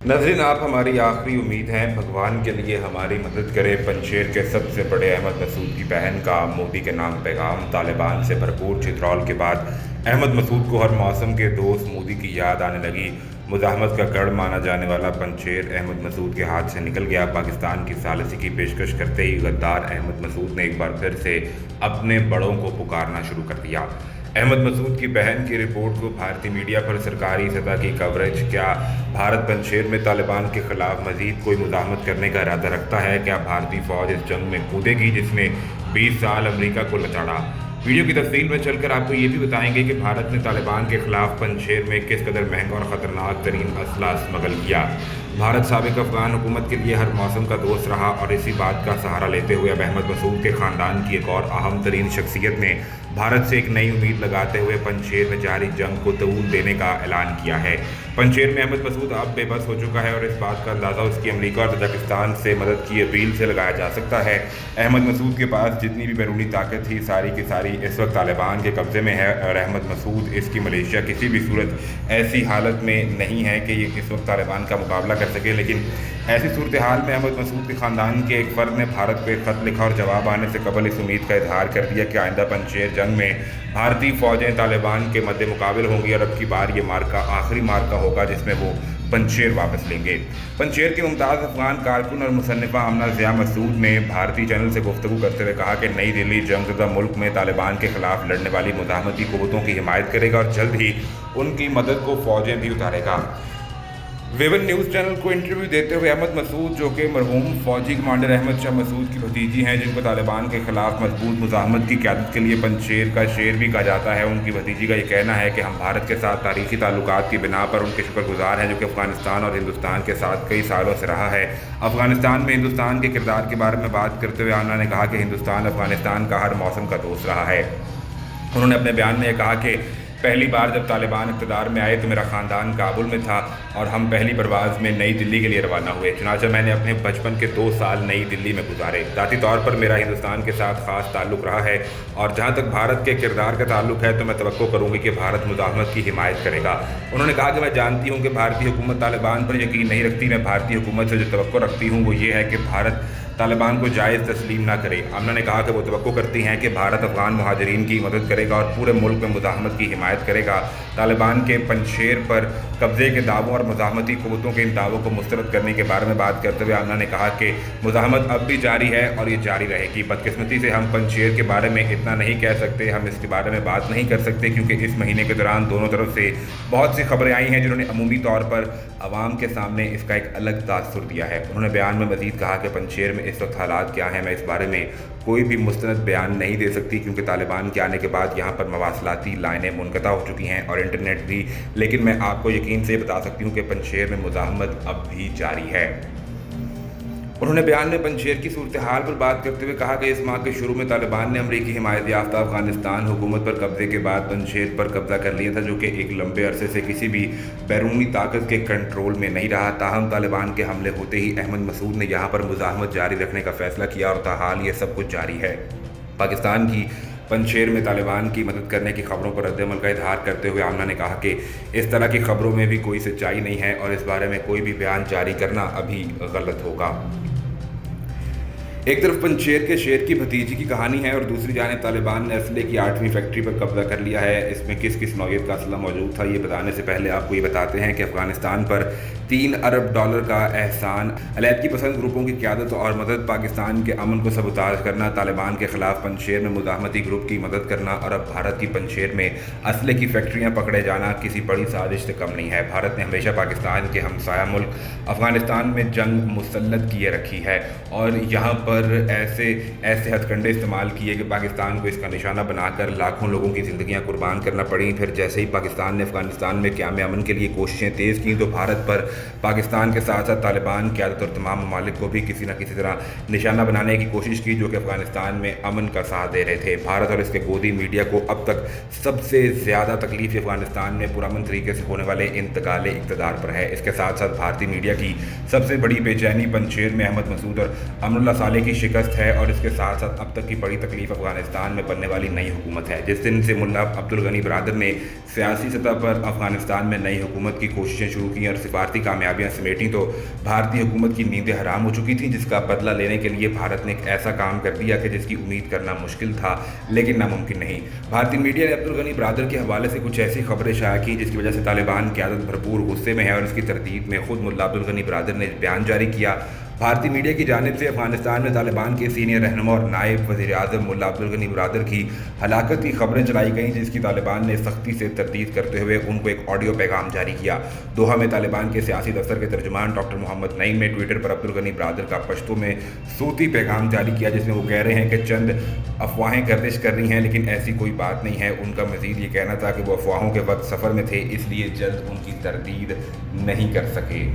नाज़रीन, आप हमारी आखिरी उम्मीद हैं। भगवान के लिए हमारी मदद करें। पंजशेर के सबसे बड़े अहमद मसूद की बहन का मोदी के नाम पैगाम। तालिबान से भरपूर चित्रौल के बाद अहमद मसूद को हर मौसम के दोस्त मोदी की याद आने लगी। मुज़ाहमत का गढ़ माना जाने वाला पंजशेर अहमद मसूद के हाथ से निकल गया। पाकिस्तान की सालिसी की पेशकश करते ही गद्दार अहमद मसूद ने एक बार फिर से अपने बड़ों को पुकारना शुरू कर दिया। अहमद मसूद की बहन की रिपोर्ट को भारतीय मीडिया पर सरकारी सतह की कवरेज। क्या भारत पंजशेर में तालिबान के खिलाफ मजीद कोई मुज़ाहमत करने का इरादा रखता है? क्या भारतीय फ़ौज इस जंग में कूदेगी जिसने 20 साल अमेरिका को लताड़ा? वीडियो की तफसील में चलकर आपको ये भी बताएंगे कि भारत ने तालिबान के खिलाफ पंजशेर में किस कदर महंगा और ख़तरनाक तरीन असला स्मगल किया। भारत साबिक अफगान हुकूमत के लिए हर मौसम का दोस्त रहा और इसी बात का सहारा लेते हुए अब अहमद मसूद के ख़ानदान की एक और अहम तरीन शख्सियत ने भारत से एक नई उम्मीद लगाते हुए पंजशेर में जारी जंग को तूल देने का ऐलान किया है। पंजशेर में अहमद मसूद अब बेबस हो चुका है और इस बात का अंदाज़ा उसकी अमेरिका और तजाकिस्तान से मदद की अपील से लगाया जा सकता है। अहमद मसूद के पास जितनी भी बैरूनी ताकत थी सारी की सारी इस वक्त तालिबान के कब्ज़े में है और अहमद मसूद इसकी मलेशिया किसी भी सूरत ऐसी हालत में नहीं है कि ये इस वक्त तालिबान का मुकाबला कर सके। लेकिन ऐसी सूरत हाल में अहमद मसूद के ख़ानदान के एक फ़र्द ने भारत को एक ख़त लिखा और जवाब आने से कबल इस उम्मीद का इजहार कर दिया कि आइंदा पंजशेर जंग में भारतीय फ़ौजें तालिबान के मद्दे मुकाबिल होंगी और अब की बार ये मार्का आखिरी मार्का होगा जिसमें वो पंजशेर वापस लेंगे। पंजशेर की मुमताज़ अफगान कारकुन और मुसन्निफ़ा आमना ज़िया मसूद ने भारतीय चैनल से गुफ्तगू करते हुए कहा कि नई दिल्ली जंगज़दा मुल्क में तालिबान के खिलाफ लड़ने वाली मुज़ाहमती क़ुव्वतों की हिमायत करेगा और जल्द ही उनकी मदद को फ़ौजें भी उतारेगा। वेवन न्यूज़ चैनल को इंटरव्यू देते हुए अहमद मसूद, जो कि मरहूम फ़ौजी कमांडर अहमद शाह मसूद की भतीजी हैं जिनको तालिबान के ख़िलाफ़ मजबूत मुज़ाहमत की क़यादत के लिए पंजशेर का शेर भी कहा जाता है, उनकी भतीजी का ये कहना है कि हम भारत के साथ तारीख़ी ताल्लुकात की बिना पर उनके शुक्रगुज़ार हैं जो कि अफ़गानिस्तान और हिंदुस्तान के साथ कई सालों से रहा है। अफ़गानिस्तान में हिंदुस्तान के किरदार के बारे में बात करते हुए आमना ने कहा कि हिंदुस्तान अफ़गानिस्तान का हर मौसम का दोस्त रहा है। उन्होंने अपने बयान में कहा कि पहली बार जब तालिबान इक़्तिदार में आए तो मेरा ख़ानदान काबुल में था और हम पहली परवाज़ में नई दिल्ली के लिए रवाना हुए। चुनांचे मैंने अपने बचपन के 2 साल नई दिल्ली में गुजारे। ज़ाती तौर पर मेरा हिंदुस्तान के साथ ख़ास ताल्लुक़ रहा है और जहाँ तक भारत के किरदार का ताल्लुक़ है तो मैं तवक्को करूँगी कि भारत मुज़ाहमत की हिमायत करेगा। उन्होंने कहा कि मैं जानती हूँ कि भारतीय हुकूमत तालिबान पर यकीन नहीं रखती। मैं भारतीय हुकूमत से जो तवक्को रखती हूँ वो ये है कि भारत तालिबान को जायज़ तस्लीम ना करे। आमना ने कहा कि वो तवक्को करती हैं कि भारत अफ़गान मुहाजिरीन की मदद करेगा और पूरे मुल्क में मुज़ाहमत की हिमायत करेगा। तालिबान के पंजशेर पर कब्ज़े के दावों और मुज़ाहमती क़ुव्वतों के इन दावों को मुस्तरद करने के बारे में बात करते हुए आमना ने कहा कि मुज़ाहमत अब भी जारी है और ये जारी रहेगी। बदकिस्मती से हम पंजशेर के बारे में इतना नहीं कह सकते, हम इसके बारे में बात नहीं कर सकते क्योंकि इस महीने के दौरान दोनों तरफ से बहुत सी खबरें आई हैं जिन्होंने अमूमी तौर पर आवाम के सामने इसका एक अलग तासुर दिया है। उन्होंने बयान में मज़ीद कहा कि पंजशेर में इस वक्त हालात क्या हैं, मैं इस बारे में कोई भी मुस्तनद बयान नहीं दे सकती क्योंकि तालिबान के आने के बाद यहाँ पर मवासलाती लाइनें मुनक़ता हो चुकी हैं और इंटरनेट भी। लेकिन मैं आपको यकीन से बता सकती हूँ कि पंजशेर में मुज़ाहमत अब भी जारी है। उन्होंने बयान में पंजशेर की सूरत हाल पर बात करते हुए कहा कि इस माह के शुरू में तालिबान ने अमरीकी हिमायत याफ्ता अफ़गानिस्तान हुकूमत पर कब्जे के बाद पंजशेर पर कब्जा कर लिया था जो कि एक लंबे अरसे से किसी भी बैरूनी ताकत के कंट्रोल में नहीं रहा। ताहम तालिबान के हमले होते ही अहमद मसूद ने यहाँ पर मुज़ाहमत जारी रखने का फ़ैसला किया और ताहाल ये सब कुछ जारी है। पाकिस्तान की पंजशेर में तालिबान की मदद करने की खबरों पर रद्दअमल का इजहार करते हुए आमना ने कहा कि इस तरह की खबरों में भी कोई सच्चाई नहीं है और इस बारे में कोई भी बयान जारी करना अभी गलत होगा। एक तरफ पंजशेर के शेर की भतीजी की कहानी है और दूसरी जानिब तालिबान ने असले की 8वीं फैक्ट्री पर कब्जा कर लिया है। इसमें किस किस नौयत का असला मौजूद था ये बताने से पहले आपको ये बताते हैं कि अफ़गानिस्तान पर $3 अरब का एहसान, अलैदगी पसंद ग्रुपों की क़यादत और मदद, पाकिस्तान के अमन को सबूताज करना, तालिबान के ख़िलाफ़ पंजशेर में मुज़ाहमती ग्रुप की मदद करना और अब भारत की पंजशेर में असले की फैक्ट्रियाँ पकड़े जाना किसी बड़ी साजिश से कम नहीं है। भारत ने हमेशा पाकिस्तान के हमसाया मुल्क अफ़गानिस्तान में जंग मुसल्लत किए रखी है और यहाँ पर ऐसे हथकंडे इस्तेमाल किए कि पाकिस्तान को इसका निशाना बनाकर लाखों लोगों की ज़िंदगियाँ कुर्बान करना पड़ी। फिर जैसे ही पाकिस्तान ने अफ़गानिस्तान में क़याम अमन के लिए कोशिशें तेज़ की तो भारत पर पाकिस्तान के साथ साथ तालिबान क़यादत और तमाम ममालिक को भी किसी न किसी तरह निशाना बनाने की कोशिश की जो कि अफ़गानिस्तान में अमन का साथ दे रहे थे। भारत और इसके गोदी मीडिया को अब तक सबसे ज़्यादा तकलीफ़ अफ़गानिस्तान में पुरअमन तरीके से होने वाले इंतकाल इक़्तिदार पर है। इसके साथ साथ भारतीय मीडिया की सबसे बड़ी बेचैनी पंजशेर में अहमद मसूद और अमरुल्लाह साले की शिकस्त है और इसके साथ साथ अब तक की बड़ी तकलीफ अफगानिस्तान में बनने वाली नई हुकूमत है। जिस दिन से मुल्ला अब्दुल गनी बरादर ने सियासी सतह पर अफगानिस्तान में नई हुकूमत की कोशिशें शुरू की और सिफारती कामयाबियां समेटी तो भारतीय हुकूमत की नींदें हराम हो चुकी थीं, जिसका बदला लेने के लिए भारत ने एक ऐसा काम कर दिया कि जिसकी उम्मीद करना मुश्किल था लेकिन नामुमकिन नहीं। भारतीय मीडिया ने अब्दुल गनी बरादर के हवाले से कुछ ऐसी खबरें शाया की जिसकी वजह से तालिबान क़यादत भरपूर गुस्से में है और इसकी तरदीद में खुद मुल्ला अब्दुल गनी बरादर ने बयान जारी किया। भारतीय मीडिया की जानिब से अफगानिस्तान में तालिबान के सीनियर रहनुमा और नायब वज़ीर-ए-आज़म मुल्ला अब्दुल गनी बरादर की हलाकत की खबरें चलाई गईं, जिसकी तालिबान ने सख्ती से तरदीद करते हुए उनको एक ऑडियो पैगाम जारी किया। दोहा में तालिबान के सियासी दफ्तर के तर्जुमान डॉक्टर मोहम्मद नईम ने ट्विटर पर अब्दुल गनी बरादर का पश्तो में सूती पैगाम जारी किया, जिसमें वो कह रहे हैं कि चंद अफवाहें गर्दिश कर रही हैं लेकिन ऐसी कोई बात नहीं है। उनका मज़ीद ये कहना था कि वो अफवाहों के वक्त सफ़र में थे, इसलिए जल्द उनकी तरदीद नहीं कर सके।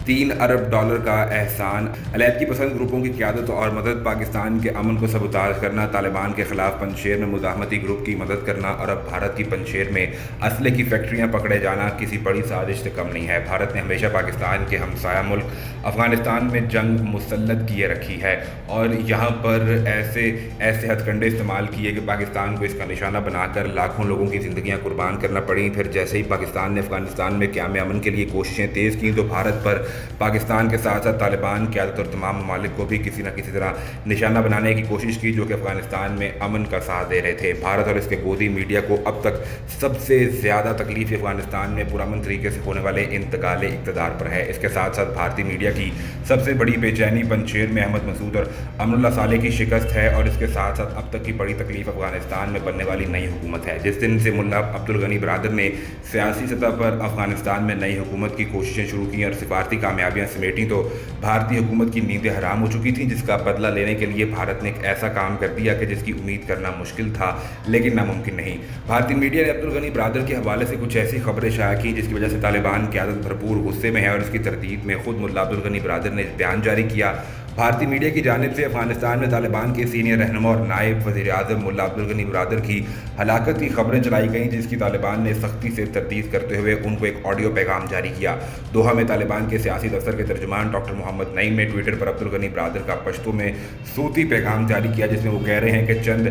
$3 अरब का एहसान, अलैदगी पसंद ग्रुपों की क़यादत और मदद, पाकिस्तान के अमन को सबूताज करना, तालिबान के ख़िलाफ़ पंजशेर में मुज़ाहमती ग्रुप की मदद करना और अब भारत की पंजशेर में असले की फैक्ट्रियाँ पकड़े जाना किसी बड़ी साजिश से कम नहीं है। भारत ने हमेशा पाकिस्तान के हमसाया मुल्क अफ़गानिस्तान में जंग मुसल्लत किए रखी है और यहाँ पर ऐसे हथकंडे इस्तेमाल किए कि पाकिस्तान को इसका निशाना बनाकर लाखों लोगों की ज़िंदगियाँ कुर्बान करना पड़ी। फिर जैसे ही पाकिस्तान ने अफ़गानिस्तान में क़याम अमन के लिए कोशिशें तेज़ की तो भारत पर पाकिस्तान के साथ साथ तालिबान क़यादत और तमाम ममालिक को भी किसी न किसी तरह निशाना बनाने की कोशिश की जो कि अफ़गानिस्तान में अमन का साथ दे रहे थे। भारत और इसके गोदी मीडिया को अब तक सबसे ज़्यादा तकलीफ अफ़गानिस्तान में पुरअमन तरीके से होने वाले इंतकाल इक़्तिदार पर है। इसके साथ साथ भारतीय मीडिया की सबसे बड़ी बेचैनी पंजशेर में अहमद मसूद और अमरुल्लाह सालेह की शिकस्त है और इसके साथ साथ अब तक की बड़ी तकलीफ अफ़गानिस्तान में बनने वाली नई हुकूमत है। जिस दिन से मुल्ला अब्दुल गनी बरादर ने सियासी सतह पर अफ़गानिस्तान में नई हुकूमत की कोशिशें शुरू की और सिफारती कामयाबियां समेटी तो भारतीय हुकूमत की नींदें हराम हो चुकी थीं, जिसका बदला लेने के लिए भारत ने एक ऐसा काम कर दिया कि जिसकी उम्मीद करना मुश्किल था लेकिन नामुमकिन नहीं। भारतीय मीडिया ने अब्दुल गनी बरादर के हवाले से कुछ ऐसी खबरें शाया की जिसकी वजह से तालिबान क़यादत भरपूर गुस्से में है और इसकी तरदीद में खुद मुल्ला अब्दुल गनी बरादर ने बयान जारी किया। भारतीय मीडिया की जानिब से अफगानिस्तान में तालिबान के सीनियर रहनुमा और नायब वज़ीर-ए-आज़म मुल्ला अब्दुल गनी बरादर की हलाकत की खबरें चलाई गईं, जिसकी तालिबान ने सख्ती से तरदीद करते हुए उनको एक ऑडियो पैगाम जारी किया। दोहा में तालिबान के सियासी दफ्तर के तर्जुमान डॉक्टर मोहम्मद नईम ने ट्विटर पर अब्दुल गनी बरादर का पश्तो में सूती पैगाम जारी किया, जिसमें वो कह रहे हैं कि चंद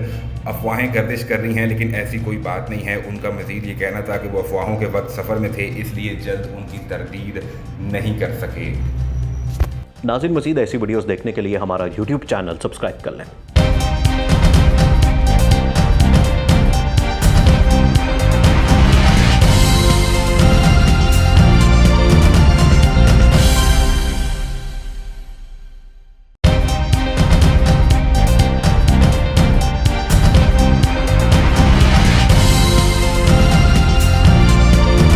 अफवाहें गर्दिश कर रही हैं लेकिन ऐसी कोई बात नहीं है। उनका मज़ीद ये कहना था कि वो अफवाहों के वक्त सफ़र में थे, इसलिए जल्द उनकी तरदीद नहीं कर सके। नाज़रीन, मज़ीद ऐसी वीडियोस देखने के लिए हमारा YouTube चैनल सब्सक्राइब कर लें।